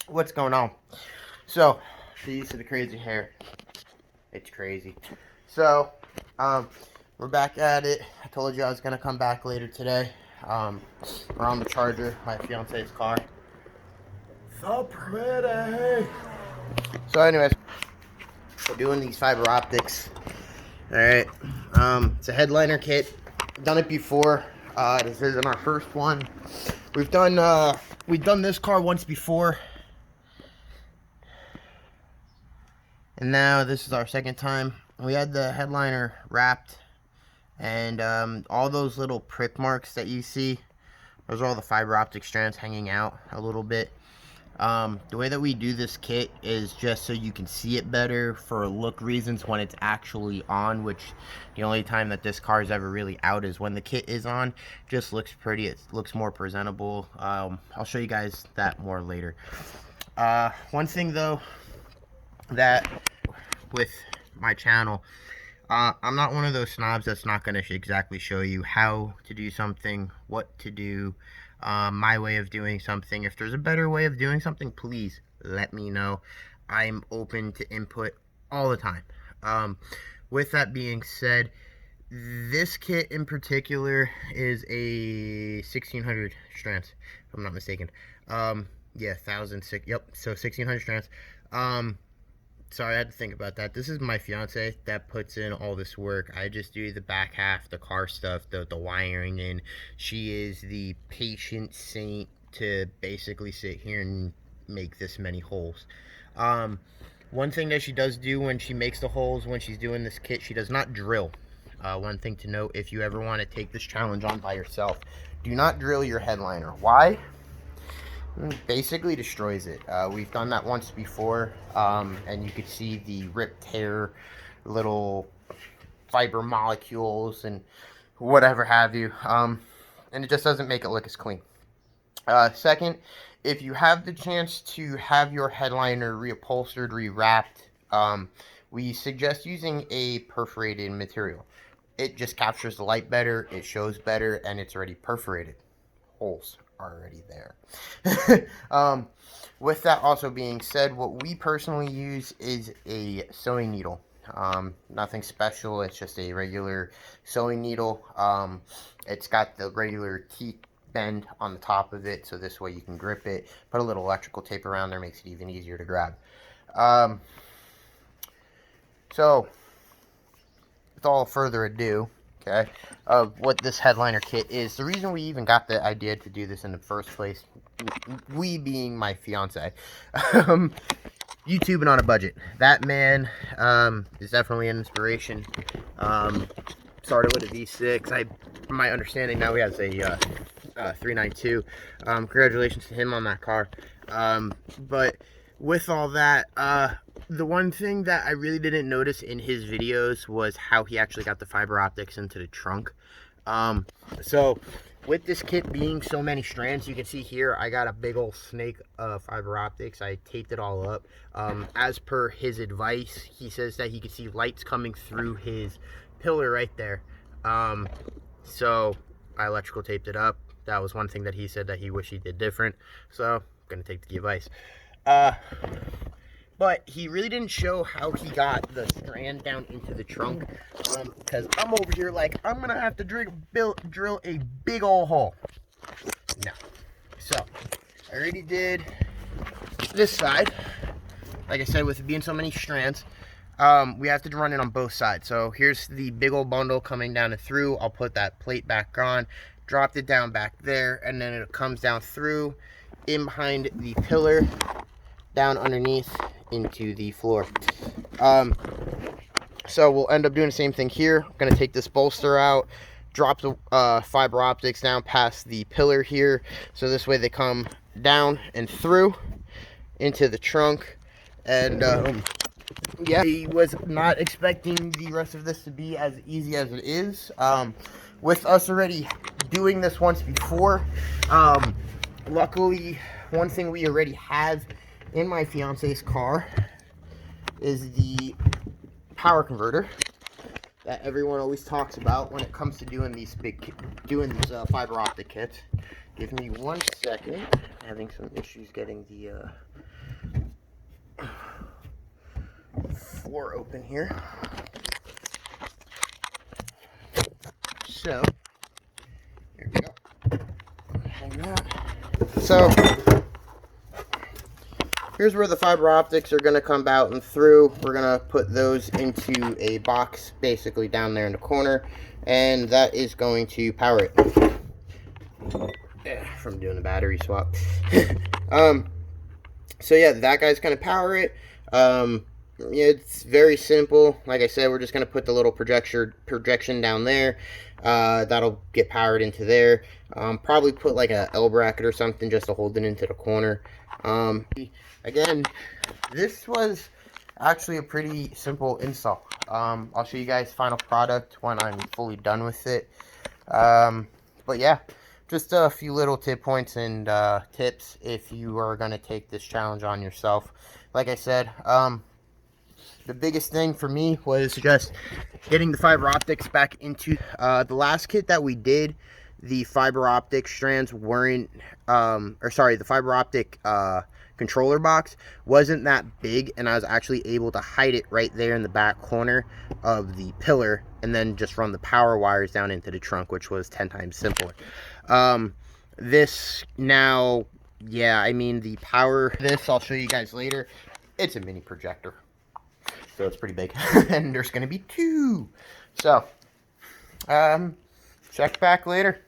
What's going on? So, these are the crazy hair. It's crazy. So, um, we're back at it. I told you I was gonna come back later today. We're on the Charger, my fiance's car. So pretty. So, anyways, we're doing these fiber optics. All right. It's a headliner kit. Done it before. This isn't our first one. We've done this car once before. And now this is our second time. We had the headliner wrapped, and all those little prick marks that you see, those are all the fiber optic strands hanging out a little bit. The way that we do this kit is just so you can see it better for look reasons when it's actually on, which the only time that this car is ever really out is when the kit is on. Just looks pretty, it looks more presentable. I'll show you guys that more later. One thing though that with my channel, I'm not one of those snobs that's not going to exactly show you how to do something, what to do, my way of doing something. If there's a better way of doing something, please let me know. I'm open to input all the time. With that being said, this kit in particular is a 1600 strands, if I'm not mistaken. Yeah, 1006, yep, so 1600 strands. Sorry, I had to think about that. This is my fiance that puts in all this work. I just do the back half, the car stuff, the wiring in. She is the patient saint to basically sit here and make this many holes. One thing that she does do when she makes the holes, when she's doing this kit, she does not drill. One thing to note, if you ever want to take this challenge on by yourself, do not drill your headliner. Why? Basically destroys it. We've done that once before, and you could see the rip tear little fiber molecules and whatever have you, and it just doesn't make it look as clean. Second, if you have the chance to have your headliner reupholstered, rewrapped, we suggest using a perforated material. It just captures the light better, it shows better, and it's already perforated. Holes already there. With that also being said, what we personally use is a sewing needle. Nothing special, it's just a regular sewing needle. It's got the regular teeth bend on the top of it, so this way you can grip it. Put a little electrical tape around there, makes it even easier to grab. So with all further ado, okay, of what this headliner kit is. The reason we even got the idea to do this in the first place, we being my fiance, YouTubing on a budget. That man is definitely an inspiration. Started with a V6. From my understanding, now he has a 392. Congratulations to him on that car. But with all that, the one thing that I really didn't notice in his videos was how he actually got the fiber optics into the trunk. So with this kit being so many strands, you can see here I got a big old snake of fiber optics. I taped it all up. As per his advice, he says that he could see lights coming through his pillar right there. So I electrical taped it up. That was one thing that he said that he wished he did different. So I'm gonna take the advice. But he really didn't show how he got the strand down into the trunk, because I'm over here like, I'm going to have to drill a big old hole. No. So, I already did this side. Like I said, with it being so many strands, we have to run it on both sides. So, here's the big old bundle coming down and through. I'll put that plate back on, dropped it down back there, and then it comes down through, in behind the pillar, down underneath into the floor. So we'll end up doing the same thing here. I'm going to take this bolster out, drop the fiber optics down past the pillar here, so this way they come down and through into the trunk. And yeah, I was not expecting the rest of this to be as easy as it is. With us already doing this once before, luckily one thing we already have in my fiance's car is the power converter that everyone always talks about when it comes to doing these fiber optic kits. Give me 1 second. I'm having some issues getting the floor open here. So, there we go. Hang that. So, here's where the fiber optics are going to come out and through. We're going to put those into a box basically down there in the corner, and that is going to power it. From doing the battery swap. So yeah, that guy's going to power it. It's very simple. Like I said, we're just going to put the little projection down there. That'll get powered into there. Probably put like a L bracket or something just to hold it into the corner. Again, this was actually a pretty simple install. I'll show you guys final product when I'm fully done with it. But yeah, just a few little tip points and tips if you are going to take this challenge on yourself. Like I said, the biggest thing for me was just getting the fiber optics back into the last kit that we did. The fiber optic strands weren't, the fiber optic controller box wasn't that big, and I was actually able to hide it right there in the back corner of the pillar and then just run the power wires down into the trunk, which was 10 times simpler. This now, yeah, I mean, the power, this I'll show you guys later. It's a mini projector, so it's pretty big. And there's going to be 2. So, check back later.